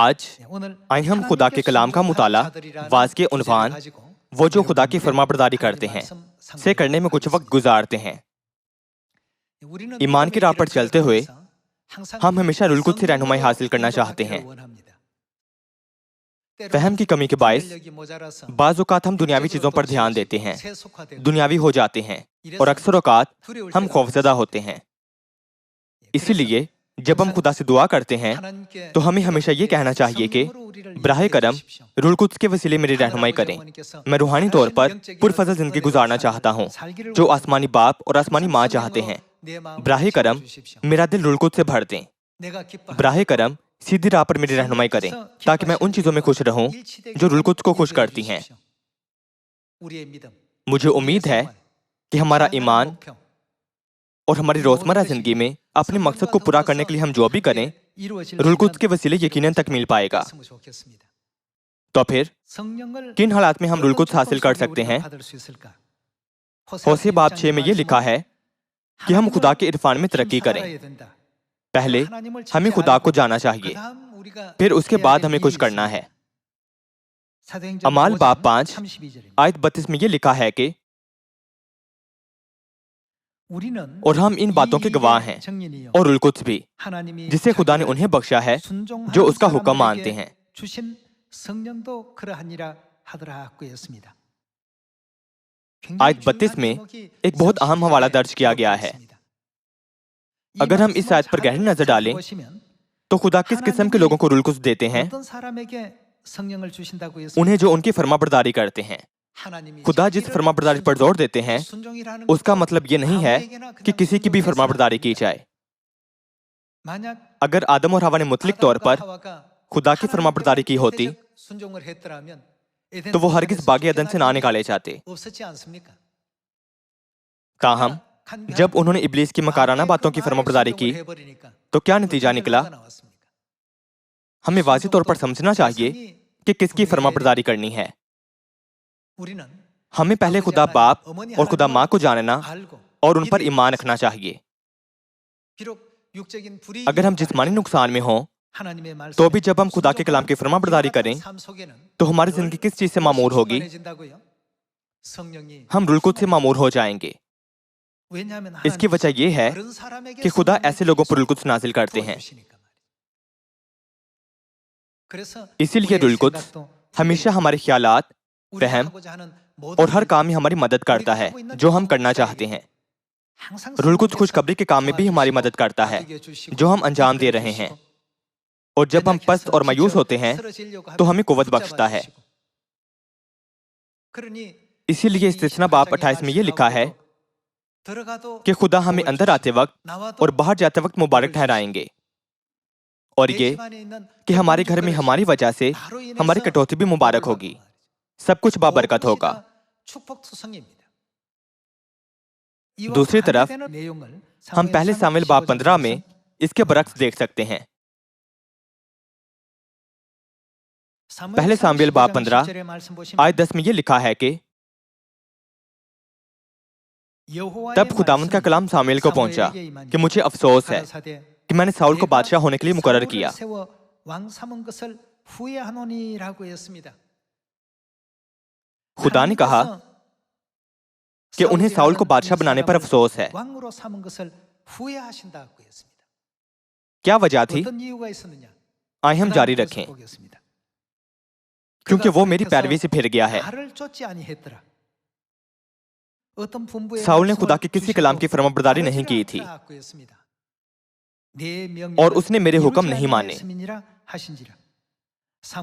آج آئیں ہم خدا کے کلام کا مطالعہ واز کے عنوان وہ جو خدا کی فرمانبرداری کرتے ہیں سے کرنے میں کچھ وقت گزارتے ہیں۔ ایمان کی راہ پر چلتے ہوئے ہم ہمیشہ روح القدس سے رہنمائی حاصل کرنا چاہتے ہیں۔ فہم کی کمی کے باعث بعض اوقات ہم دنیاوی چیزوں پر دھیان دیتے ہیں، دنیاوی ہو جاتے ہیں، اور اکثر اوقات ہم خوفزدہ ہوتے ہیں۔ اسی لیے جب ہم خدا سے دعا کرتے ہیں تو ہمیں ہمیشہ یہ کہنا چاہیے کہ براہ کرم روح القدس کے وسیلے میری رہنمائی کریں۔ میں روحانی طور پر پرفضل زندگی گزارنا چاہتا ہوں جو آسمانی باپ اور آسمانی ماں چاہتے ہیں۔ براہ کرم میرا دل روح القدس سے بھر دیں۔ براہ کرم سیدھی راہ پر میری رہنمائی کریں تاکہ میں ان چیزوں میں خوش رہوں جو روح القدس کو خوش کرتی ہیں۔ مجھے امید ہے کہ ہمارا ایمان اور ہماری روزمرہ زندگی میں اپنے مقصد کو پورا کرنے کے لیے ہم جو بھی کریں روح القدس کے وسیلے یقیناً تکمیل پائے گا۔ تو پھر کن حالات میں ہم روح القدس حاصل کر سکتے ہیں؟ ہوسے باب 6 میں یہ لکھا ہے کہ ہم خدا کے عرفان میں ترقی کریں۔ پہلے ہمیں خدا کو جانا چاہیے، پھر اس کے بعد ہمیں کچھ کرنا ہے۔ اعمال باب 5 آیت 32 میں یہ لکھا ہے کہ اور ہم ان باتوں کے گواہ ہیں اور روح القدس بھی جسے خدا نے انہیں بخشا ہے جو اس کا حکم مانتے ہیں۔ آیت 32 میں ایک بہت اہم حوالہ درج کیا گیا ہے۔ اگر ہم اس آیت پر گہری نظر ڈالیں تو خدا کس قسم کے لوگوں کو روح القدس دیتے ہیں؟ انہیں جو ان کی فرمانبرداری کرتے ہیں۔ خدا جس فرمانبرداری پر زور دیتے ہیں اس کا مطلب یہ نہیں ہے کہ کسی کی بھی فرمانبرداری کی جائے۔ اگر آدم اور حوا نے مطلق طور پر خدا کی فرمانبرداری کی ہوتی تو وہ ہرگز باغ عدن سے نہ نکالے جاتے۔ تاہم جب انہوں نے ابلیس کی مکارانہ باتوں کی فرمانبرداری کی تو کیا نتیجہ نکلا؟ ہمیں واضح طور پر سمجھنا چاہیے کہ کس کی فرمانبرداری کرنی ہے۔ ہمیں پہلے خدا باپ اور خدا ماں کو جاننا اور ان پر ایمان رکھنا چاہیے۔ اگر ہم جسمانی نقصان میں ہوں تو بھی جب ہم خدا کے کلام کی فرمانبرداری کریں تو ہماری زندگی کس چیز سے معمور ہوگی؟ ہم روح القدس سے معمور ہو جائیں گے۔ اس کی وجہ یہ ہے کہ خدا ایسے لوگوں پر روح القدس نازل کرتے ہیں۔ اسی لیے روح القدس ہمیشہ ہمارے خیالات، فہم اور ہر کام میں ہماری مدد کرتا ہے جو ہم کرنا چاہتے ہیں۔ روح القدس خوشخبری کے کام میں بھی ہماری مدد کرتا ہے جو ہم انجام دے رہے ہیں، اور جب ہم پست اور مایوس ہوتے ہیں تو ہمیں قوت بخشتا ہے۔ اسی لیے استثنا باب 28 میں یہ لکھا ہے کہ خدا ہمیں اندر آتے وقت اور باہر جاتے وقت مبارک ٹھہرائیں گے، اور یہ کہ ہمارے گھر میں ہماری وجہ سے ہماری کٹوتی بھی مبارک ہوگی، سب کچھ بابرکت ہوگا۔ دوسری طرف ہم پہلے ساموئیل باب 15 میں اس کے برعکس دیکھ سکتے ہیں۔ پہلے ساموئیل باب 15 آیت 10 میں یہ لکھا ہے کہ تب خداوند کا کلام ساموئیل کو پہنچا کہ مجھے افسوس ہے کہ میں نے ساؤل کو بادشاہ ہونے کے لیے مقرر کیا۔ خدا نے کہا کہ انہیں ساؤل کو بادشاہ بنانے پر افسوس ہے۔ کیا وجہ تھی؟ آئیں ہم جاری رکھیں، کیونکہ وہ میری پیروی سے پھر گیا ہے۔ ساؤل نے خدا کے کسی کلام کی فرمانبرداری نہیں کی تھی، اور اس نے میرے حکم نہیں مانے۔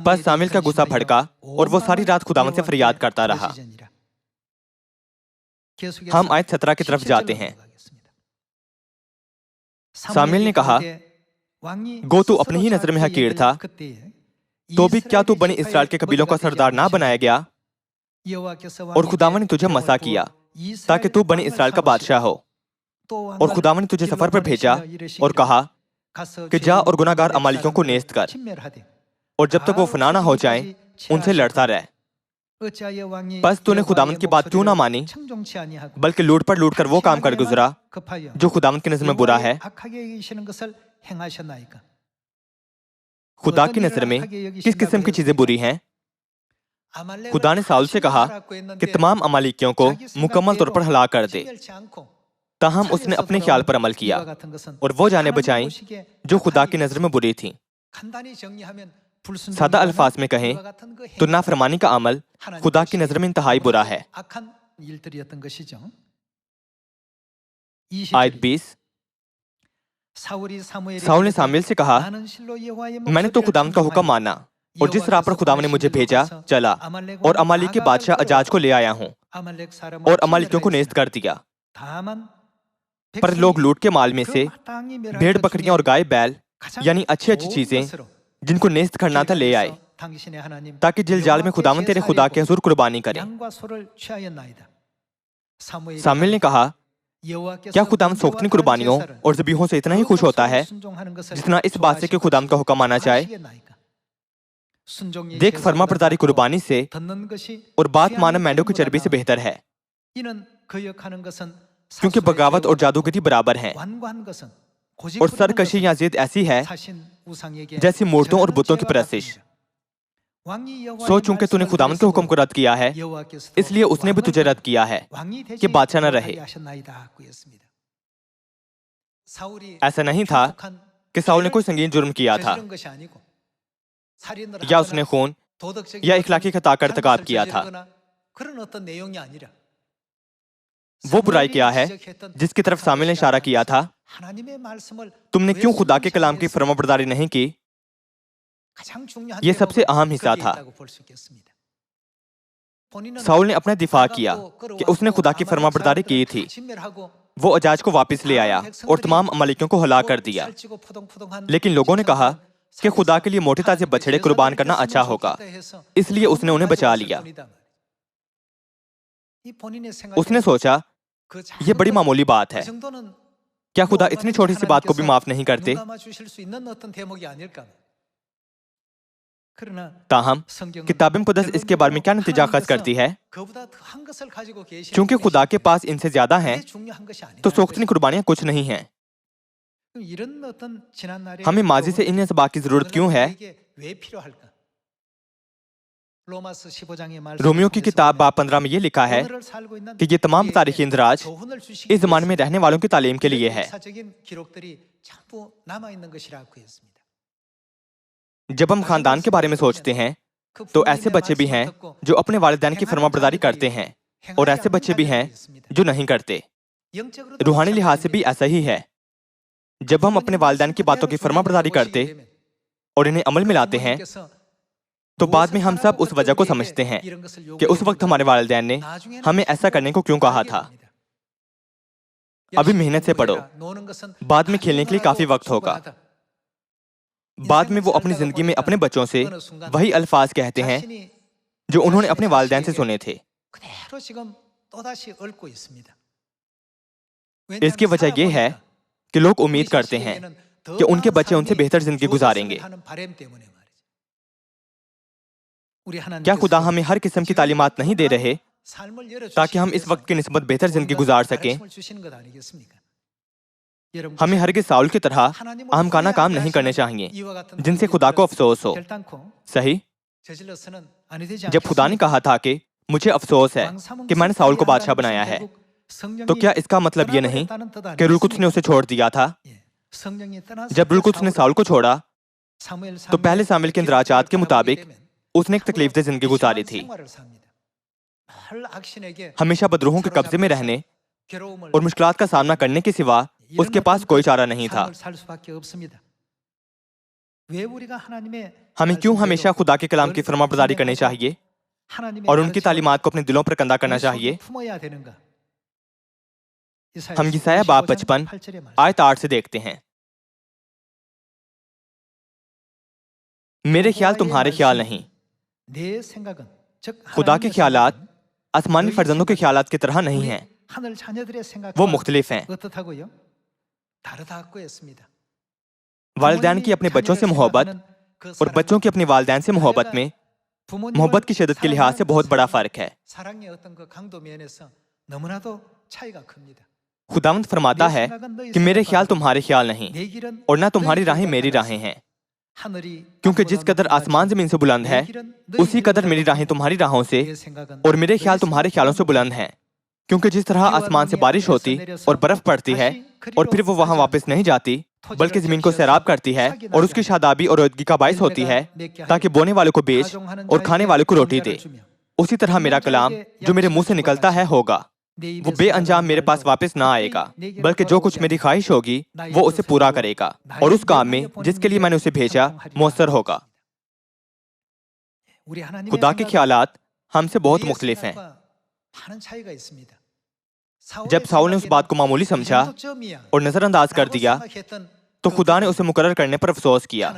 پس ساموئیل کا غصہ بھڑکا اور وہ ساری رات خداوند سے فریاد کرتا رہا۔ ہم آیت 17 کی طرف جاتے ہیں۔ ساموئیل نے کہا گو تو اپنی ہی نظر میں حقیر تھا، تو بھی کیا تو بنی اسرائیل کے قبیلوں کا سردار نہ بنایا گیا؟ اور خداوند نے تجھے مسا کیا تاکہ تو بنی اسرائیل کا بادشاہ ہو، اور خداوند نے تجھے سفر پر بھیجا اور کہا کہ جا اور گناہ گار امالیکیوں کو نیست کر، اور جب تک وہ فنا نہ ہو جائیں ان سے لڑتا رہ۔ بس تو نے خداوند کی بات کیوں نہ مانی بلکہ لوٹ پر لوٹ کر وہ کام کر گزرا جو خداوند کی نظر میں برا ہے؟ खुदा की नज़र में किस किस्म की चीज़ें बुरी हैं? खुदा ने साउल से कहा कि तमाम अमालिकियों को मुकम्मल तौर पर हलाक कर दे। ताहम उसने अपने ख्याल पर अमल किया और वो जानें बचाईं जो खुदा की नज़र में बुरी थीं। सादा अल्फाज में कहें तो नाफरमानी का अमल खुदा की नज़र में इंतहाई बुरा है। आयत 20। साउल ने सामुएल से कहा, मैंने तो खुदावंद का हुक्म माना और जिस राह पर खुदावंद ने मुझे भेजा चला और अमालिक के बादशाह अजाज को ले आया हूँ और अमालिकियों को नेस्त कर दिया। पर लोग लूट के माल में से भेड़ बकरियां और गाय बैल यानी अच्छी अच्छी चीजें जिनको नेस्त करना था ले आए ताकि जिलजाल में खुदावंद तेरे खुदा के हुजूर कुर्बानी करें। सामुएल ने कहा, क्या खुदावंद सोख्तनी कुर्बानियों और ज़बीहों से इतना ही खुश होता है जितना इस बात से कि खुदावंद का हुक्म माना जाए? देख, फर्मा बरदारी कुर्बानी से और बात मानव मेंढों की चर्बी से बेहतर है, क्योंकि बगावत और जादूगरी बराबर हैं और सरकशी या जिद ऐसी है जैसी मूर्तों और बुतों की परस्तिश। सो चूंकि तूने खुदावंद के हुक्म को रद्द किया है, इसलिए उसने भी तुझे रद्द किया है कि बादशाह न रहे। ऐसा नहीं था कि साउल ने कोई संगीन जुर्म किया था या उसने खून या इखलाकी खता का इर्तिकाब किया था। वो बुराई क्या है जिसकी तरफ सामुएल ने इशारा किया था? तुमने क्यों खुदा के कलाम की फरमाबरदारी नहीं की? यह सबसे अहम हिस्सा था। साउल ने अपना दिफा किया कि उसने खुदा की फरमाबरदारी की थी। वो अजाज को वापस ले आया और तमाम अमालिकियों को हलाक कर दिया। लेकिन लोगों ने कहा कि खुदा के लिए मोटे ताजे बछड़े कुर्बान करना अच्छा होगा, इसलिए उसने उन्हें बचा लिया। उसने सोचा यह बड़ी मामूली बात है, क्या खुदा इतनी छोटी सी बात को भी माफ नहीं करते? ताहम किताब मुक़द्दस इसके बारे में क्या नतीजा अख़ज़ करती है? चूंकि खुदा के पास इनसे ज्यादा हैं, तो सोख्तनी कुर्बानियां कुछ नहीं हैं। हमें माजी से इन असबाब की जरूरत क्यों है? रोमियो की किताब बाब 15 में ये लिखा है कि ये तमाम तारीखी इंदराज इस जमाने में रहने वालों की तालीम के लिए है। जब हम खानदान के बारे में सोचते हैं तो ऐसे बच्चे भी हैं जो अपने वालिदैन की फरमाबरदारी करते हैं और ऐसे बच्चे भी हैं जो नहीं करते। रूहानी लिहाज से भी ऐसा ही है। जब हम अपने वालिदैन की बातों की फरमाबरदारी करते और इन्हें अमल में लाते हैं तो बाद में हम सब उस वजह को समझते हैं कि उस वक्त हमारे वालिदैन ने हमें ऐसा करने को क्यों कहा था। अभी मेहनत से पढ़ो, बाद में खेलने के लिए काफी वक्त होगा। बाद में वो अपनी जिंदगी में अपने बच्चों से वही अल्फाज कहते हैं जो उन्होंने अपने वालिदैन से सुने थे। इसकी वजह यह है कि लोग उम्मीद करते हैं कि उनके बच्चे उनसे बेहतर जिंदगी गुजारेंगे। क्या खुदा हमें हर किस्म की तालीमात नहीं दे रहे ताकि हम इस वक्त की निस्बत बेहतर जिंदगी गुजार सकें? हमें हरगिज़ साउल की तरह अहमकाना काम नहीं करने चाहिए जिनसे खुदा को अफसोस हो। सही? जब खुदा ने कहा था कि मुझे अफसोस है कि मैंने साउल को बादशाह बनाया है, तो क्या इसका मतलब ये नहीं कि रूह कुद्स ने उसे छोड़ दिया था? जब रूह कुद्स ने साउल को छोड़ा तो पहले सामुएल के इंदराजात के मुताबिक उसने एक तकलीफदेह जिंदगी गुजारी थी। हमेशा बदरूहों के कब्जे में रहने और मुश्किलात का सामना करने के सिवा उसके पास कोई चारा नहीं था। हमें क्यों हमेशा खुदा के कलाम की फरमाबरदारी करनी चाहिए और उनकी तालीमात को अपने दिलों पर कंधा करना चाहिए? हम यशायाह बाब 55 आयत 8 से देखते हैं। मेरे ख्याल तुम्हारे ख्याल नहीं। खुदा के ख्यालात आसमानी फर्जंदों के ख्यालात की तरह नहीं हैं, वो मुख्तलिफ हैं। वालिदैन की अपने बच्चों से मोहब्बत और बच्चों की अपने वालिदैन से मोहब्बत में मोहब्बत की शिद्दत के लिहाज से बहुत बड़ा फर्क है। खुदावंद फरमाता है कि मेरे ख्याल तुम्हारे ख्याल नहीं और ना तुम्हारी राहें मेरी राहें हैं। کیونکہ جس قدر آسمان زمین سے بلند ہے اسی قدر میری راہیں تمہاری راہوں سے اور میرے خیال تمہارے خیالوں سے بلند ہیں. کیونکہ جس طرح آسمان سے بارش ہوتی اور برف پڑتی ہے اور پھر وہ وہاں واپس نہیں جاتی بلکہ زمین کو سیراب کرتی ہے اور اس کی شادابی اور رویدگی کا باعث ہوتی ہے تاکہ بونے والوں کو بیچ اور کھانے والوں کو روٹی دے، اسی طرح میرا کلام جو میرے منہ سے نکلتا ہے ہوگا. وہ بے انجام میرے پاس واپس نہ آئے گا بلکہ جو کچھ میری خواہش ہوگی وہ اسے پورا کرے گا اور اس کام میں جس کے لیے میں نے اسے بھیجا مؤثر ہوگا. خدا کے خیالات ہم سے بہت مختلف ہیں. جب ساؤل نے اس بات کو معمولی سمجھا اور نظر انداز کر دیا تو خدا نے اسے مقرر کرنے پر افسوس کیا.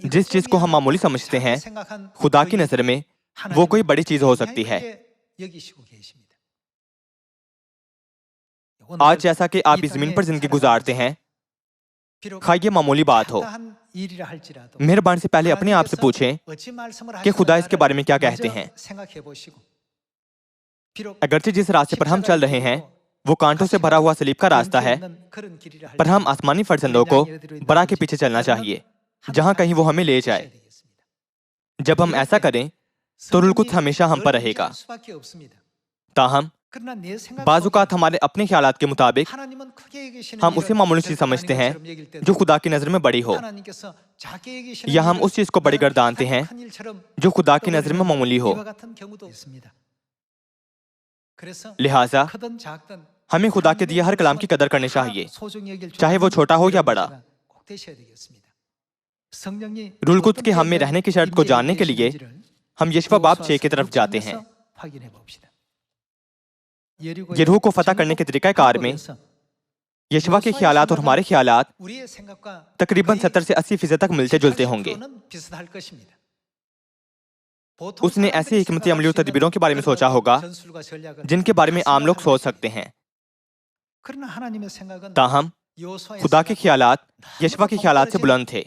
جس چیز کو ہم معمولی سمجھتے ہیں خدا کی نظر میں وہ کوئی بڑی چیز ہو سکتی ہے. آج جیسا کہ آپ اس زمین پر زندگی گزارتے ہیں خواہ یہ معمولی بات ہو، مہربانی سے پہلے اپنے آپ سے پوچھیں کہ خدا اس کے بارے میں کیا کہتے ہیں. اگرچہ جس راستے پر ہم چل رہے ہیں وہ کانٹوں سے بھرا ہوا صلیب کا راستہ ہے، پر ہم آسمانی فرزندوں کو برا کے پیچھے چلنا چاہیے جہاں کہیں وہ ہمیں لے جائے. جب ہم ایسا کریں تو روح القدس ہمیشہ ہم پر رہے گا. تاہم بعض اوقات ہمارے اپنے خیالات کے مطابق ہم اسے معمولی چیز سمجھتے ہیں جو خدا کی نظر میں بڑی ہو، یا ہم اس چیز کو بڑی گردانتے ہیں جو خدا کی نظر میں معمولی ہو. لہٰذا ہمیں خدا کے دیے ہر کلام کی قدر کرنی چاہیے چاہے وہ چھوٹا ہو یا بڑا. روح القدس کے ہم میں رہنے کی شرط کو جاننے کے لیے ہم یشوع باب 6 کی طرف جاتے ہیں. یریحو کو فتح کرنے کے طریقہ کار میں یشوع کے خیالات اور ہمارے خیالات تقریباً 70 سے 80% تک ملتے جلتے ہوں گے. اس نے ایسی حکمتی عملی و تدبیروں کے بارے میں سوچا ہوگا جن کے بارے میں عام لوگ سوچ سکتے ہیں. تاہم خدا کے خیالات یشوع کے خیالات سے بلند تھے،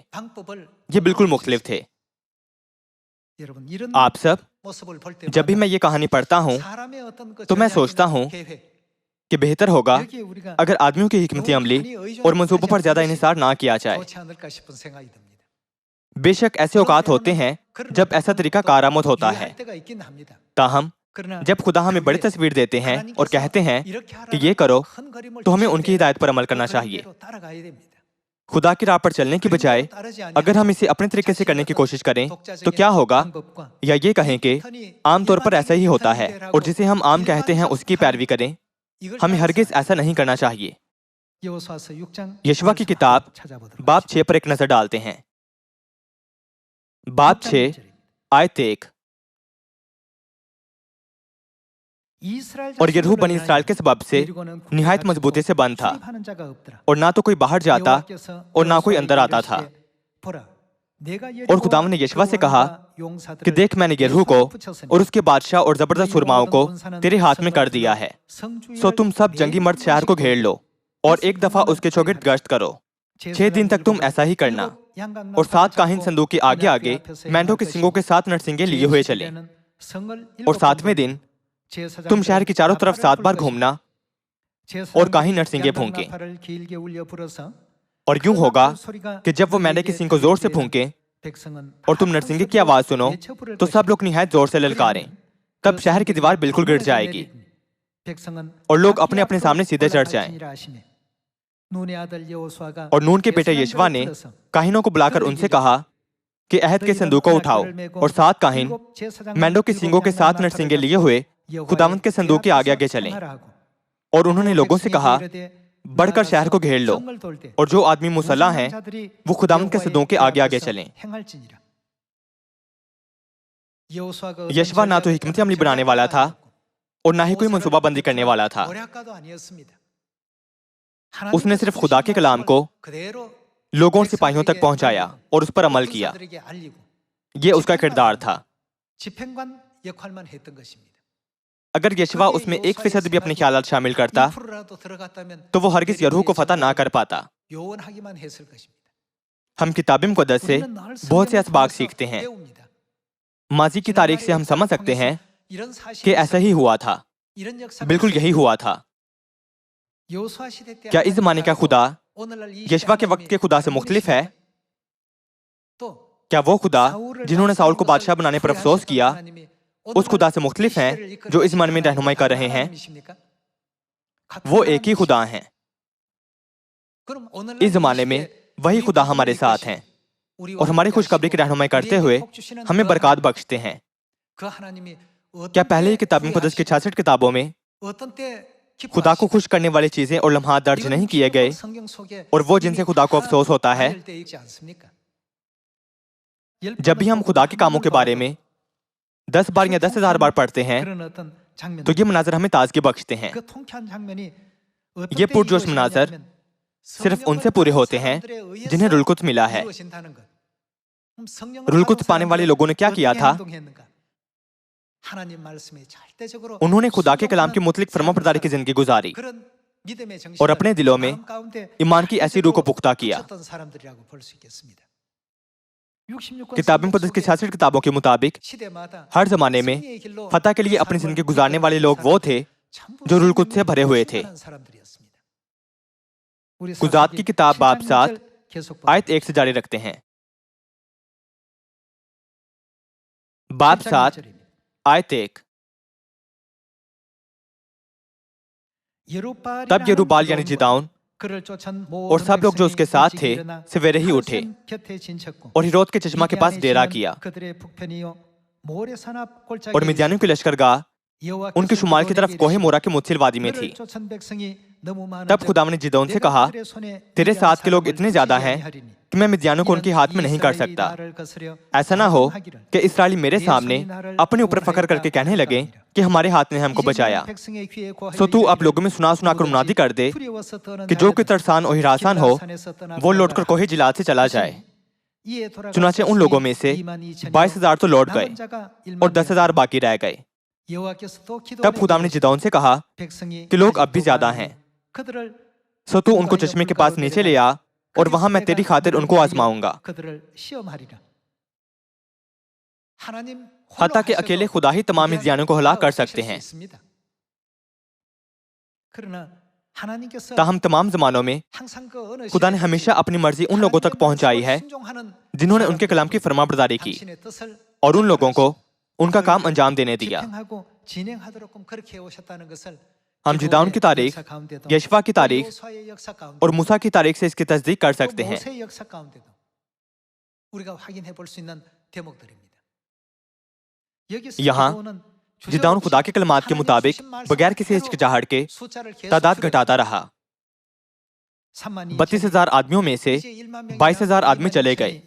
یہ بالکل مختلف تھے. آپ سب جب بھی میں یہ کہانی پڑھتا ہوں تو میں سوچتا ہوں کہ بہتر ہوگا اگر آدمیوں کی حکمتی عملی اور منصوبوں پر زیادہ انحصار نہ کیا جائے. بے شک ایسے اوقات ہوتے ہیں جب ایسا طریقہ کارآمد ہوتا ہے، تاہم جب خدا ہمیں بڑی تصویر دیتے ہیں اور کہتے ہیں کہ یہ کرو تو ہمیں ان کی ہدایت پر عمل کرنا چاہیے. خدا کی راہ پر چلنے کی بجائے اگر ہم اسے اپنے طریقے سے کرنے کی کوشش کریں تو کیا ہوگا، یا یہ کہیں کہ عام طور پر ایسا ہی ہوتا ہے اور جسے ہم عام کہتے ہیں اس کی پیروی کریں. ہمیں ہرگز ایسا نہیں کرنا چاہیے. یشوع کی کتاب باب 6 پر ایک نظر ڈالتے ہیں. باب 6 آیت 1. اور یریحو بنی اسرائیل کے سبب سے نہایت مضبوطی سے بند تھا اور نہ تو کوئی باہر جاتا اور نہ کوئی اندر آتا تھا. اور خداوند نے یشوع سے کہا کہ دیکھ میں نے یریحو کو اور اس کے بادشاہ اور زبردست سرماؤں کو تیرے ہاتھ میں کر دیا ہے، سو تم سب جنگی مرد شہر کو گھیر لو اور ایک دفعہ اس کے چوگرد گشت کرو. 6 دن تک تم ایسا ہی کرنا. اور 7 کاہن صندوق کے آگے آگے مینڈوں کے سنگوں کے 7 نرسنگیں لیے ہوئے چلیں. اور 7ویں دن تم شہر کی چاروں طرف 7 بار گھومنا اور کاہن نرسنگیں پھونکیں. اور یوں ہوگا کہ جب وہ مینڈے کے سنگ کو زور سے پھونکیں اور تم نرسنگے کی آواز سنو تو سب لوگ نہایت زور سے للکاریں. تب شہر کی دیوار بالکل گر جائے گی اور لوگ اپنے اپنے سامنے سیدھے چڑھ جائیں. اور نون کے بیٹے یشوع نے کاہنوں کو بلا کر ان سے کہا کہ عہد کے صندوق کو اٹھاؤ. اور 7 کاہن مینڈوں کے سنگوں کے 7 نرسنگیں لیے ہوئے خداوند کے صندوق کے آگے آگے چلیں. اور انہوں نے لوگوں سے کہا بڑھ کر شہر کو گھیر لو اور جو آدمی مسلح ہیں وہ خداوند کے صندوق کے آگے آگے چلیں. یشوع نہ تو حکمت عملی بنانے والا تھا اور نہ ہی کوئی منصوبہ بندی کرنے والا تھا. اس نے صرف خدا کے کلام کو لوگوں اور سپاہیوں تک پہنچایا اور اس پر عمل کیا. یہ اس کا کردار تھا. اگر یشوع اس میں 1% بھی اپنے خیالات شامل کرتا تو وہ ہرگز یریحو کو فتح نہ کر پاتا. ہم کتاب مقدس سے بہت سے اسباق سیکھتے ہیں. ماضی کی تاریخ سے ہم سمجھ سکتے ہیں کہ ایسا ہی ہوا تھا، بالکل یہی ہوا تھا. کیا اس زمانے کا خدا यशवा के वक्त के खुदा से मुख्तलिफ है? क्या वो खुदा जिन्होंने साउल को बादशाह बनाने पर अफसोस किया उस खुदा से मुख्तलिफ हैं जो इस मन में रहनुमाई कर रहे हैं? वो एक ही खुदा हैं। इस जमाने में वही खुदा हमारे साथ हैं और हमारी खुशखबरी की रहनुमाई करते हुए हमें बरकत बख्शते हैं। क्या पहले ही किताब मुक़द्दस की 66 किताबों में खुदा को खुश करने वाली चीजें और लम्हात दर्ज नहीं किए गए और वो जिनसे खुदा को अफसोस होता है? जब भी हम खुदा के कामों के बारे में 10 बार या 10,000 बार पढ़ते हैं तो ये मनाजर हमें ताजगी बख्शते हैं। ये पुरजोश मनाजर सिर्फ उनसे पूरे होते हैं जिन्हें रुल कुद्स मिला है। रुल कुद्स पाने वाले लोगों ने क्या किया था? उन्होंने खुदा के कलाम की मुतलिक फरमाबरदारी की जिंदगी गुजारी और अपने दिलों में ईमान की ऐसी रूह को पुख्ता किया। किताब मुक़द्दस की 66 किताबों के मुताबिक हर जमाने में फतह के लिए अपनी जिंदगी गुजारने वाले लोग वो थे जो रुल कुद्स से भरे हुए थे। गुज़ात की किताब बाब 7 आयत 1 से जारी रखते हैं। बाब 7 आयत 1। तब यरूबाल यानी जिदाउन और सब लोग जो उसके साथ थे सवेरे ही उठे और हिरोत के चश्मा के पास डेरा किया और मिद्यानियों की लश्करगाह उनके शुमाल की तरफ कोहे मोरा के मुत्सिल वादी में थी। तब खुदा ने जिदौन से कहा, तेरे साथ के लोग इतने ज्यादा हैं कि मैं मिद्यानों को उनके हाथ में नहीं कर सकता। ऐसा ना हो कि इस्राएली मेरे सामने अपने ऊपर फख्र करके कहने लगे कि हमारे हाथ ने हमको बचाया। सो तू अब लोगों में सुना सुना कर मुनादी कर दे कि जो कोई तरसान और हिरासान हो वो लौटकर कोहे जिलाद से चला जाए। चुनाचे उन लोगों में से 22,000 तो लौट गए और 10,000 बाकी रह गए। तब खुदा ने जिदौन से कहा कि लोग अब भी ज्यादा हैं, सो तू उनको चश्मे के पास नीचे ले आ और वहां मैं तेरी खातिर उनको आजमाऊंगा। हत्ता के अकेले खुदा ही तमाम मिद्यानियों को हलाक कर सकते हैं। ताहम तमाम जमानों में खुदा ने हमेशा अपनी मर्जी उन लोगों तक पहुंचाई है जिन्होंने उनके कलाम की फरमाबरदारी की और उन लोगों को उनका काम अंजाम देने दिया। हम जिदाउन की तारीख, यशवा की तारीख और मूसा की तारीख से इसकी तस्दीक कर सकते हैं। यहाँ जिदाउन खुदा के कलमात के मुताबिक बगैर किसी हिचकिचाहट के तादाद घटाता रहा। 32,000 आदमियों में से 22,000 आदमी चले गए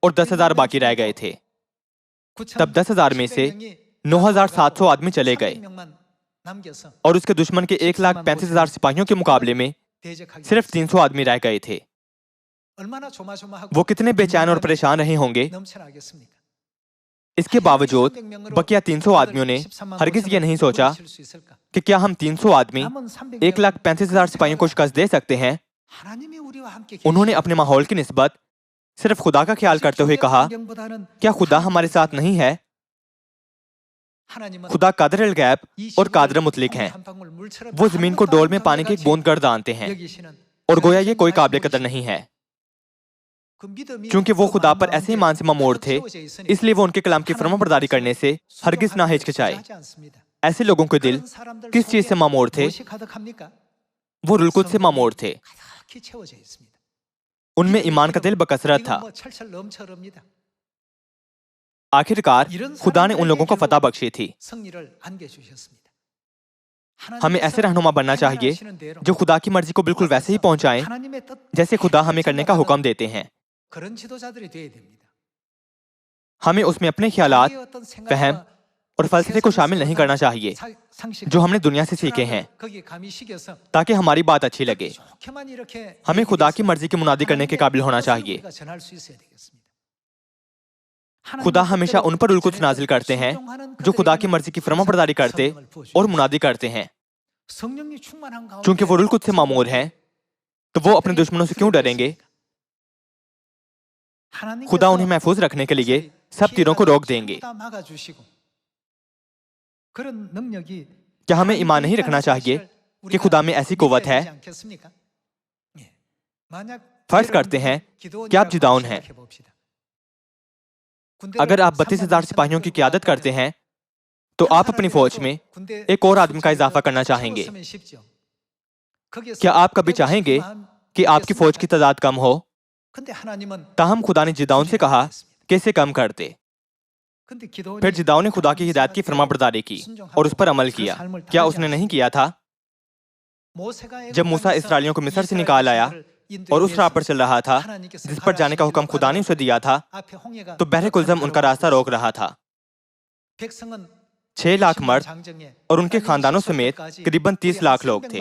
और 10,000 बाकी रह गए थे। तब 10,000 में से 9,700 आदमी चले गए और उसके दुश्मन के 1,35,000 सिपाहियों के मुकाबले में सिर्फ 300 आदमी रह गए थे। वो कितने बेचैन और परेशान रहे होंगे। इसके बावजूद बकिया 300 आदमियों ने हरगिज ये नहीं सोचा कि क्या हम 300 आदमी 1,35,000 सिपाहियों को शिकस्त दे सकते हैं। उन्होंने अपने माहौल की निस्बत सिर्फ खुदा का ख्याल करते हुए कहा, क्या खुदा हमारे साथ नहीं है? खुदा कादिर अल गैब और कादिर मुतलिक हैं। वो जमीन को डोल में पानी की एक बूंद कर दानते हैं और गोया ये कोई काबिल कदर नहीं है। क्योंकि वो खुदा पर ऐसे ईमान से मामूर थे, इसलिए वो उनके कलाम की फरमाबरदारी करने से हरगिज ना हिचकिचाए। ऐसे लोगों के दिल किस चीज से मामूर थे? वो रुल कुद्स से मामूर थे। उनमें ईमान का दिल बकसरत था। आखिरकार खुदा ने उन लोगों को फतह बख्शी थी। हमें ऐसे रहनुमा बनना चाहिए जो खुदा की मर्जी को बिल्कुल वैसे ही पहुंचाएं जैसे खुदा हमें करने का हुक्म देते हैं। हमें उसमें अपने ख्यालात, फहम और फलसफे को शामिल नहीं करना चाहिए जो हमने दुनिया से सीखे हैं, ताकि हमारी बात अच्छी लगे। हमें खुदा की मर्जी की मुनादी करने के काबिल होना चाहिए। खुदा हमेशा उन पर रुल कुद्स नाजिल करते हैं जो खुदा की मर्जी की फरमाबरदारी करते और मुनादी करते हैं। चूंकि वो रुल कुद्स से मामूर हैं, तो वो अपने दुश्मनों से क्यों डरेंगे? खुदा उन्हें महफूज रखने के लिए सब तीरों को रोक देंगे। क्या हमें ईमान नहीं रखना चाहिए कि खुदा में ऐसी कुव्वत है? فرض کرتے ہیں کہ آپ جداؤن ہیں. اگر آپ 32,000 سپاہیوں کی قیادت کرتے ہیں تو آپ اپنی فوج میں ایک اور آدمی کا اضافہ کرنا چاہیں گے. کیا آپ کبھی چاہیں گے کہ آپ کی فوج کی تعداد کم ہو؟ تاہم خدا نے جداؤن سے کہا کہ اسے کم کر دے. پھر جداؤن نے خدا کی ہدایت کی فرما برداری کی اور اس پر عمل کیا. کیا اس نے نہیں کیا تھا؟ جب موسیٰ اسرائیلیوں کو مصر سے نکال آیا اور اس راہ پر چل رہا تھا جس پر جانے کا حکم خدا نے اسے دیا تھا تو بحر کلزم ان کا راستہ روک رہا تھا. 6 لاکھ مرد اور ان کے خاندانوں سمیت قریباً 30 لاکھ لوگ تھے.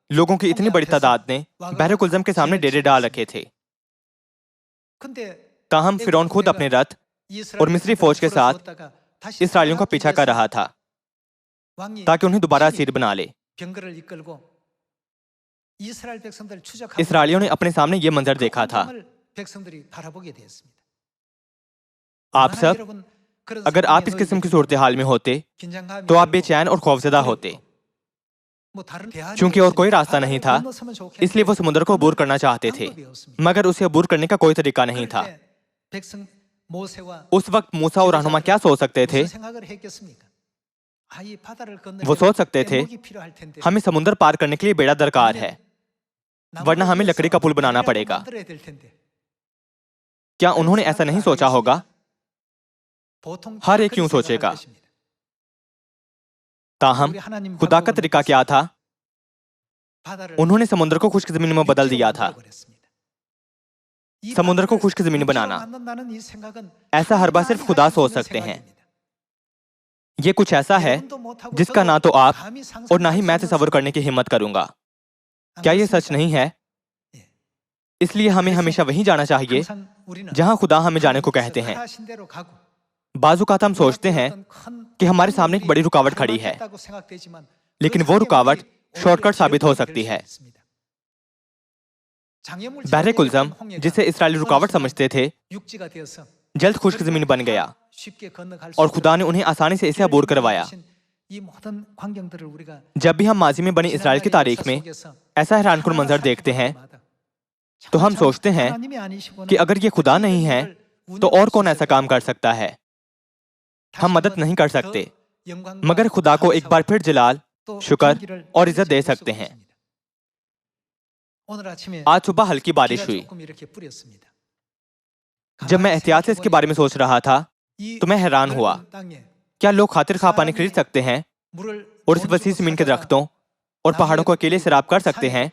لوگوں کی اتنی بڑی تعداد نے بحر کلزم کے سامنے ڈیرے ڈال رکھے تھے. تاہم فرعون خود اپنے رتھ اور مصری فوج کے ساتھ اسرائیلیوں کا پیچھا کر رہا تھا تاکہ انہیں دوبارہ اسیر بنا لے. اسرائیلیوں نے اپنے سامنے یہ منظر دیکھا تھا. آپ سب اگر آپ اس قسم کی صورتحال میں ہوتے تو آپ بے چین اور خوفزدہ ہوتے. چونکہ اور کوئی راستہ نہیں تھا اس لیے وہ سمندر کو عبور کرنا چاہتے تھے مگر اسے عبور کرنے کا کوئی طریقہ نہیں تھا. اس وقت موسیٰ اور رہنما کیا سوچ سکتے تھے؟ وہ سوچ سکتے تھے ہمیں سمندر پار کرنے کے لیے بیڑا درکار ہے ورنہ ہمیں لکڑی کا پل بنانا پڑے گا. کیا انہوں نے ایسا نہیں سوچا ہوگا؟ ہر ایک کیوں سوچے گا. تاہم خدا کا طریقہ کیا تھا؟ انہوں نے سمندر کو خشک زمین میں بدل دیا تھا. سمندر کو خشک زمین بنانا ایسا ہر بار صرف خدا سوچ سکتے ہیں. یہ کچھ ایسا ہے جس کا نہ تو آپ اور نہ ہی میں تصور کرنے کی ہمت کروں گا. کیا یہ سچ نہیں ہے؟ اس لیے ہمیں ہمیشہ وہیں جانا چاہیے جہاں خدا ہمیں جانے کو کہتے ہیں. بعض اوقات ہم سوچتے ہیں کہ ہمارے سامنے ایک بڑی رکاوٹ کھڑی ہے لیکن وہ رکاوٹ شارٹ کٹ ثابت ہو سکتی ہے. بحر کلزم جسے اسرائیلی رکاوٹ سمجھتے تھے جلد خشک زمین بن گیا اور خدا نے انہیں آسانی سے اسے عبور کروایا. جب بھی ہم ماضی میں بنی اسرائیل کی تاریخ میں ایسا حیران کن منظر دیکھتے ہیں تو ہم سوچتے ہیں کہ اگر یہ خدا نہیں ہے تو اور کون ایسا کام کر سکتا ہے. ہم مدد نہیں کر سکتے مگر خدا کو ایک بار پھر جلال، شکر اور عزت دے سکتے ہیں. آج صبح ہلکی بارش ہوئی. جب میں احتیاط سے اس کے بارے میں سوچ رہا تھا تو میں حیران ہوا. کیا لوگ خاطر خواہ پانی خرید سکتے ہیں اور اس وسیع زمین کے درختوں اور پہاڑوں کو اکیلے سیراب کر سکتے ہیں؟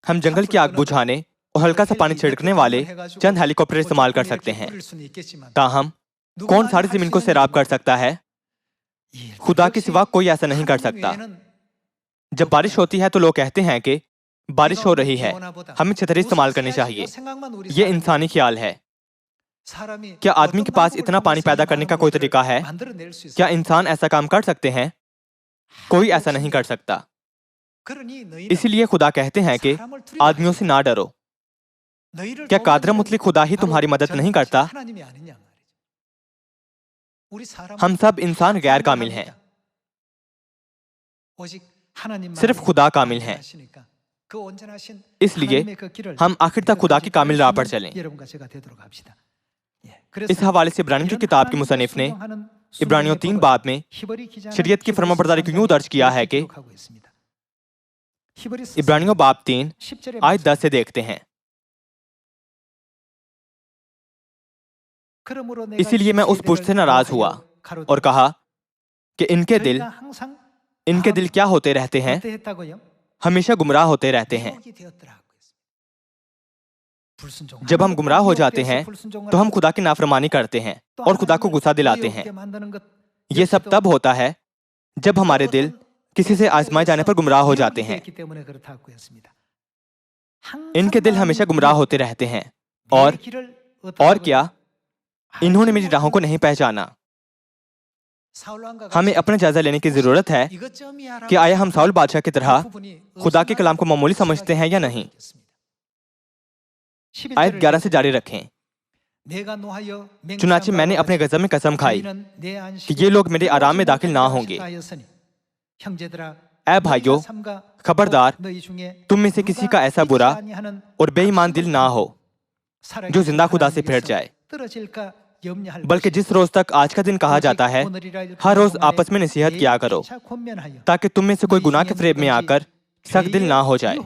ہم جنگل کی آگ بجھانے اور ہلکا سا پانی چھڑکنے والے چند ہیلی کاپٹر استعمال کر سکتے ہیں. تاہم کون ساری زمین کو سیراب کر سکتا ہے؟ خدا کے سوا کوئی ایسا نہیں کر سکتا. جب بارش ہوتی ہے تو لوگ کہتے ہیں کہ بارش ہو رہی ہے، ہمیں چھتری استعمال کرنی چاہیے. یہ انسانی خیال ہے. کیا آدمی کے پاس اتنا پانی پیدا کرنے کا کوئی طریقہ ہے؟ کیا انسان ایسا کام کر سکتے ہیں؟ کوئی ایسا نہیں کر سکتا. اسی لیے خدا کہتے ہیں کہ آدمیوں سے نہ ڈرو. کیا قادر مطلق خدا ہی تمہاری مدد نہیں کرتا؟ ہم سب انسان غیر کامل ہیں، صرف خدا کامل ہیں. اس لیے ہم آخر تک خدا کی کامل راہ پر چلیں. اس حوالے سے عبرانیوں کی کتاب کے مصنف نے عبرانیوں 3 باب میں شریعت کی فرما برداری کو یوں درج کیا ہے کہ عبرانیوں باب 3 آیت 10 سے دیکھتے ہیں. اسی لیے میں اس پشت سے ناراض ہوا اور کہا کہ ان کے دل کیا ہوتے رہتے ہیں؟ ہمیشہ گمراہ ہوتے رہتے ہیں. جب ہم گمراہ ہو جاتے ہیں تو ہم خدا کی نافرمانی کرتے ہیں اور خدا کو غصہ دلاتے ہیں. یہ سب تب ہوتا ہے جب ہمارے دل کسی سے آزمائے جانے پر گمراہ ہو جاتے ہیں. ان کے دل ہمیشہ گمراہ ہوتے رہتے ہیں اور کیا انہوں نے میری راہوں کو نہیں پہچانا. ہمیں اپنا جائزہ لینے کی ضرورت ہے کہ آیا ہم ساؤل بادشاہ کی طرح خدا کے کلام کو معمولی سمجھتے ہیں یا نہیں. آیت 11 سے جاری رکھیں. چنانچہ میں نے اپنے غضب میں قسم کھائی کہ یہ لوگ میرے آرام میں داخل نہ ہوں گے. ऐ भाइयों, खबरदार तुम में से किसी का ऐसा बुरा और बेईमान दिल ना हो जो जिंदा खुदा से फिर जाए, बल्कि जिस रोज तक आज का दिन कहा जाता है, हर रोज आपस में नसीहत किया करो, ताकि तुम में से कोई गुनाह के फरेब में आकर सख्त दिल ना हो जाए।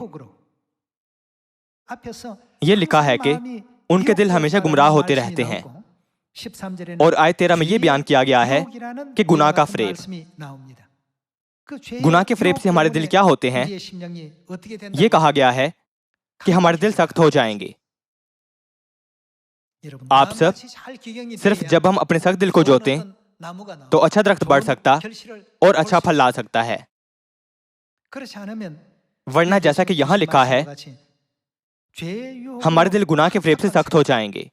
ये लिखा है कि उनके दिल हमेशा गुमराह होते रहते हैं। और आयत 13 में ये बयान किया गया है कि गुनाह का फरेब। गुनाह के फरेब से हमारे दिल क्या होते हैं? ये कहा गया है कि हमारे दिल सख्त हो जाएंगे। आप सब, सिर्फ जब हम अपने सख्त दिल को जोतें तो अच्छा दरख्त बढ़ सकता और अच्छा फल ला सकता है, वरना जैसा कि यहाँ लिखा है, हमारे दिल गुनाह के फरेब से सख्त हो जाएंगे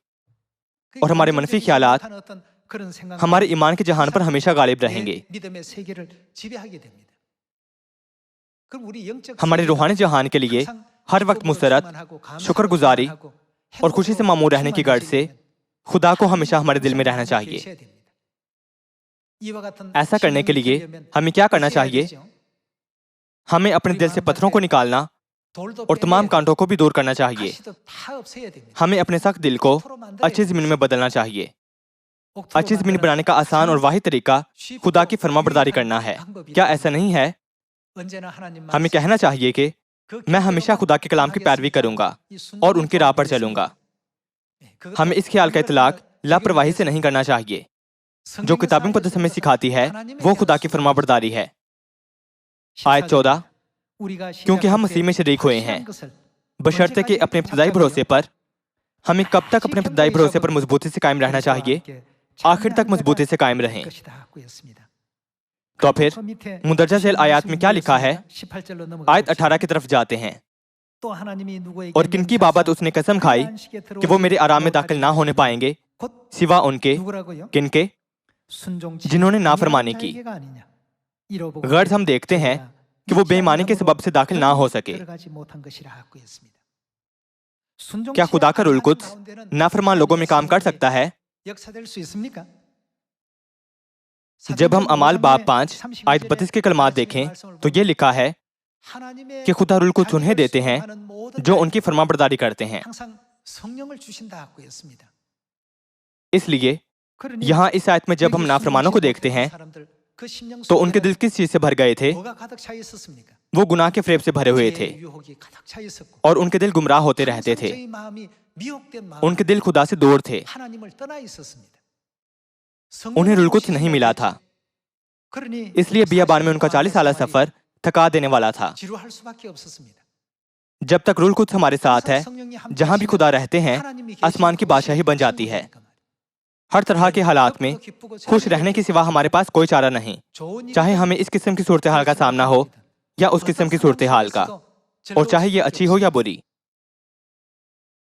और हमारे मनफी ख्यालात हमारे ईमान के जहान पर हमेशा गालिब रहेंगे। हमारे रूहानी जहान के लिए हर वक्त मुसरत, शुक्रगुजारी और खुशी से मामूर रहने की गर्ज से खुदा को हमेशा हमारे दिल में रहना चाहिए। ऐसा करने के लिए हमें क्या करना चाहिए? हमें अपने दिल से पत्थरों को निकालना और तमाम कांटों को भी दूर करना चाहिए। हमें अपने सख्त दिल को अच्छी जमीन में बदलना चाहिए। अच्छी जमीन बनाने का आसान और वाहिद तरीका खुदा की फरमाबरदारी करना है। क्या ऐसा नहीं है? हमें कहना चाहिए कि मैं हमेशा खुदा के कलाम की पैरवी करूंगा और उनकी राह पर चलूंगा। हमें इस ख्याल का इतलाक लापरवाही से नहीं करना चाहिए। जो किताब मुक़द्दस हमें सिखाती है वो खुदा की फरमाबरदारी है। आयत 14, क्योंकि हम मसीह में शरीक हुए हैं, बशर्ते कि अपने इब्तिदाई भरोसे पर। हमें कब तक अपने इब्तिदाई भरोसे पर मजबूती से कायम रहना चाहिए? आखिर तक मजबूती से कायम रहें। तो फिर मुंदरजा झेल आयत में क्या लिखा है? आयत 18 की तरफ जाते हैं। और किनकी बाबत उसने कसम खाई कि वो मेरे आराम में दाखिल ना होने पाएंगे, सिवा उनके, किनके? जिन्होंने नाफरमानी की। गर्ज हम देखते हैं कि वो बेईमानी के सबब से दाखिल ना हो सके। क्या खुदा का रूल कुद्स नाफरमान लोगों में काम कर सकता है? जब हम अमाल बाब 5 आयत 32 के कलमात देखें तो ये लिखा है कि खुदा रूल कुद्स उन्हें देते हैं जो उनकी फरमाबरदारी करते हैं। इसलिए यहाँ इस आयत में जब हम नाफरमानों को देखते हैं तो उनके दिल किस चीज से भर गए थे? वो गुनाह के फरेब से भरे हुए थे और उनके दिल गुमराह होते रहते थे। उनके दिल खुदा से दूर थे। उन्हें रूल कुद्स नहीं मिला था, इसलिए बियाबान में उनका 40 साल सफर थका देने वाला था। जब तक रूल कुद्स हमारे साथ है, जहां भी खुदा रहते हैं, आसमान की बादशाही बन जाती है। हर तरह के हालात में खुश रहने के सिवा हमारे पास कोई चारा नहीं, चाहे हमें इस किस्म की सूरत हाल का सामना हो या उस किस्म की सूरत हाल का, और चाहे ये अच्छी हो या बुरी।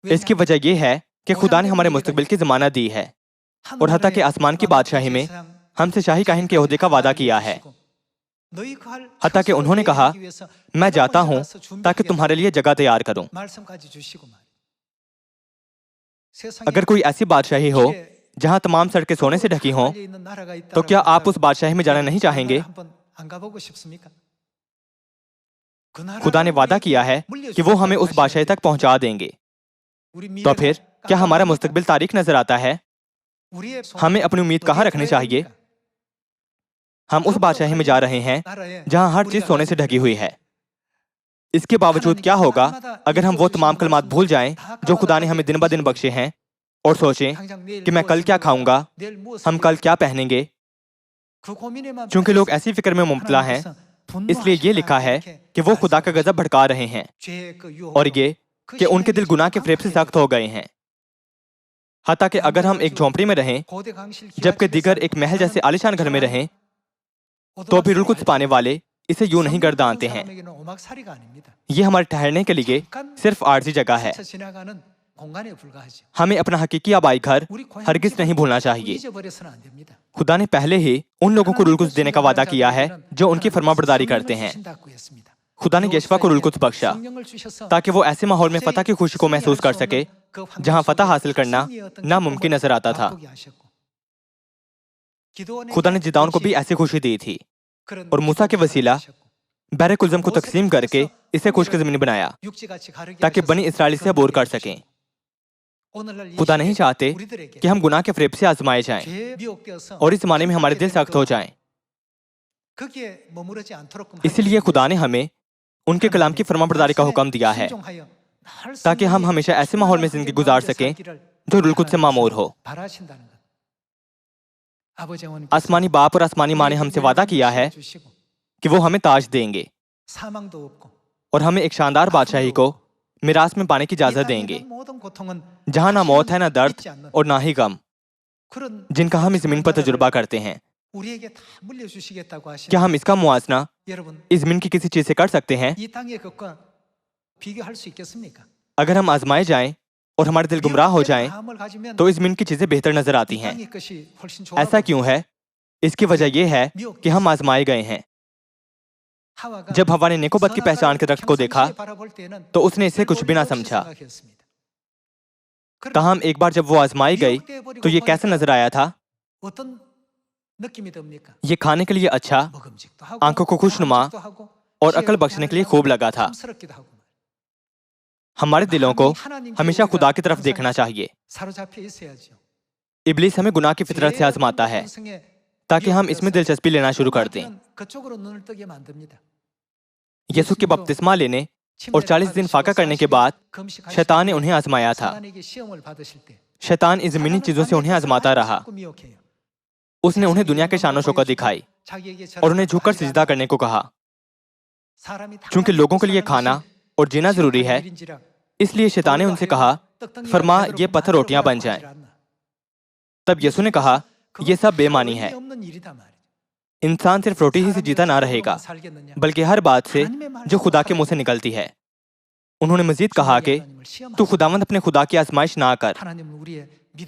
इसकी वजह यह है कि खुदा ने हमारे मुस्तकबिल की जमानत दी है और हत्ता के आसमान की बादशाही में हमसे शाही काहिन के ओहदे का वादा किया है। हत्ता कि उन्होंने कहा, मैं जाता हूं ताकि तुम्हारे लिए जगह तैयार करूं। अगर कोई ऐसी बादशाही हो जहां तमाम सड़कें सोने से ढकी हों, तो क्या आप उस बादशाही में जाना नहीं चाहेंगे? खुदा ने वादा किया है कि वो हमें उस बादशाही तक पहुंचा देंगे। तो फिर क्या हमारा मुस्तकबिल तारीख नजर आता है? हमें अपनी उम्मीद कहाँ रखनी चाहिए? हम उस बादशाही में जा रहे हैं जहां हर चीज सोने से ढकी हुई है। इसके बावजूद क्या होगा अगर हम वो तमाम कलमात भूल जाएं जो खुदा ने हमें दिन ब दिन बख्शे हैं, और सोचें कि मैं कल क्या खाऊंगा, हम कल क्या पहनेंगे? चूंकि लोग ऐसी फिक्र में मुब्तला हैं, इसलिए ये लिखा है कि वो खुदा का गजब भड़का रहे हैं, और ये कि उनके दिल गुनाह के फरेब से सख्त हो गए हैं। हत्ता कि अगर हम एक झोंपड़ी में रहें जबकि दिगर एक महल जैसे आलीशान घर में रहें, तो भी रूल कुद्स पाने वाले इसे यूं नहीं गर्दानते हैं। ये हमारे ठहरने के लिए सिर्फ आर्जी जगह है। हमें अपना हकीकी आबाई घर हरगिज नहीं भूलना चाहिए। खुदा ने पहले ही उन लोगों को रूल कुद्स देने का वादा किया है जो उनकी फरमाबरदारी करते हैं। खुदा ने यशवा को रूल कुद्स बख्शा ताकि वो ऐसे माहौल में फतह की खुशी को महसूस कर सके जहां फतह हासिल करना नामुमकिन नजर आता था। खुदा ने जिदाउन को भी ऐसी खुशी दी थी, और मूसा के वसीला बहरे कुलज़म को तकसीम करके इसे खुश्क ज़मीन बनाया ताकि बनी इसराइल से अबूर कर सकें। खुदा नहीं चाहते कि हम गुनाह के फ़रेब से आजमाए जाएं और इस माने में हमारे दिल सख्त हो जाएं। इसलिए खुदा ने हमें उनके कलाम की फरमाबरदारी का हुक्म दिया है ताकि हम हमेशा ऐसे माहौल में जिंदगी गुजार सकें जो रूह कुद्स से मामूर हो। आसमानी बाप और आसमानी माँ ने हमसे वादा किया है कि वो हमें ताज देंगे और हमें एक शानदार बादशाही को मिरास में पाने की इजाजत देंगे, जहां ना मौत है, ना दर्द और ना ही गम, जिनका हम इस जमीन पर तजुर्बा करते हैं। क्या हम इसका मुआवजा इस जमीन की किसी चीज से कर सकते हैं? अगर हम आजमाए जाएं और हमारे दिल गुमराह हो जाएं, तो इस जमीन की चीजें बेहतर नजर आती हैं। ऐसा क्यों है? इसकी वजह यह है कि हम आजमाए गए हैं। जब हवा ने नेकोबत की पहचान के दरख्त को देखा तो उसने इसे कुछ भी ना समझा। ताहम एक बार जब वो आजमाई गई तो ये कैसा नजर आया था? ये खाने के लिए अच्छा, आंखों को खुशनुमा और अकल बख्शने के लिए खूब लगा था। हमारे दिलों को हमेशा खुदा की तरफ देखना चाहिए। इब्लीस हमें गुनाह की फितरत से आजमाता है ताकि हम इसमें दिलचस्पी लेना शुरू कर दें। यसू के बपतिस्मा लेने और 40 दिन फाका करने के बाद शैतान ने उन्हें आजमाया था। शैतान इस ज़मीनी चीजों से उन्हें आजमाता रहा। उसने उन्हें दुनिया के शान शौकत दिखाई और उन्हें झुककर सिजदा करने को कहा। चूंकि लोगों के लिए खाना और जीना जरूरी है, इसलिए शैतान ने उनसे कहा, फरमा ये पत्थर रोटियां बन जाएं। तब यसू ने कहा, ये सब बेमानी है। इंसान सिर्फ रोटी ही से जीता ना रहेगा, बल्कि हर बात से जो खुदा के मुंह से निकलती है। उन्होंने मजीद कहा कि तू खुदावंद अपने खुदा की आजमाइश ना कर।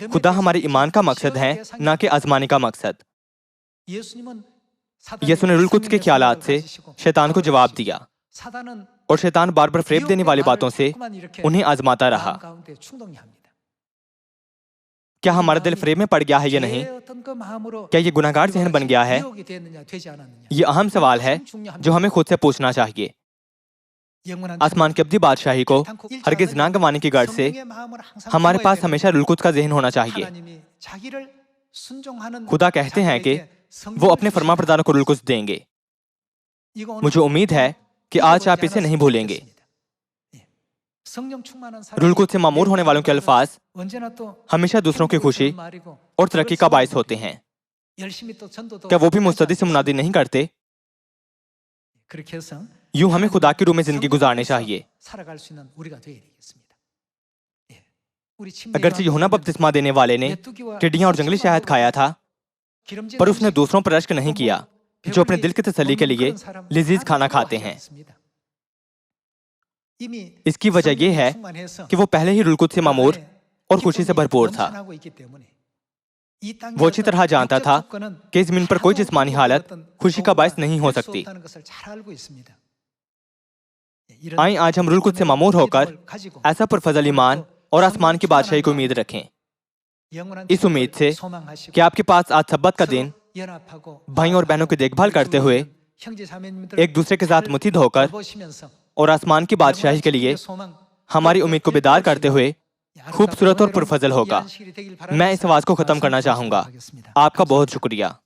खुदा हमारे ईमान का मकसद है, ना कि आजमाने का मकसद। यसू ने रूह कुद्स के ख्यालात से शैतान को जवाब दिया और शैतान बार बार फरेब देने वाली बातों से उन्हें आजमाता रहा। क्या हमारा दिल फरेब में पड़ गया है या नहीं? क्या ये गुनाहगार ज़हन बन गया है? ये अहम सवाल है जो हमें खुद से पूछना चाहिए। आसमान की अब्दी बादशाही को हरगिज़ ना गंवाने की गर्ज से हमारे पास हमेशा रूह कुद्स का ज़हन होना चाहिए। खुदा कहते हैं कि वो अपने फरमाबरदारों को रूह कुद्स देंगे। मुझे उम्मीद है कि आज आप इसे नहीं भूलेंगे। रूह कुद्स से मामूर होने वालों के अल्फाज हमेशा दूसरों की खुशी और तरक्की का बायस होते हैं। क्या वो भी मुस्तदी से मुनादी नहीं करते? यूं हमें खुदा की रूह में जिंदगी गुजारनी चाहिए। अगरचे यूहन्ना बपतिस्मा देने वाले ने टिड्डियां और जंगली शहद खाया था, पर उसने दूसरों पर रश्क नहीं किया जो अपने दिल की तसल्ली के लिए लजीज खाना खाते हैं। इसकी वजह यह है कि वो पहले ही रूह कुद्स से मामूर और खुशी से भरपूर था। वो अच्छी तरह जानता था कि इस जमीन पर कोई जिस्मानी हालत खुशी का बायस नहीं हो सकती। आइए आज हम रूह कुद्स से मामूर होकर ऐसा पुरफजल ईमान और आसमान की बादशाही को उम्मीद रखें, इस उम्मीद से कि आपके पास आज सब्बत का दिन भाइयों और बहनों की देखभाल करते हुए एक दूसरे के साथ मुत्हिद होकर और आसमान की बादशाही के लिए हमारी उम्मीद को बेदार करते हुए खूबसूरत और पुरफजल होगा। मैं इस आवाज को खत्म करना चाहूंगा। आपका बहुत शुक्रिया।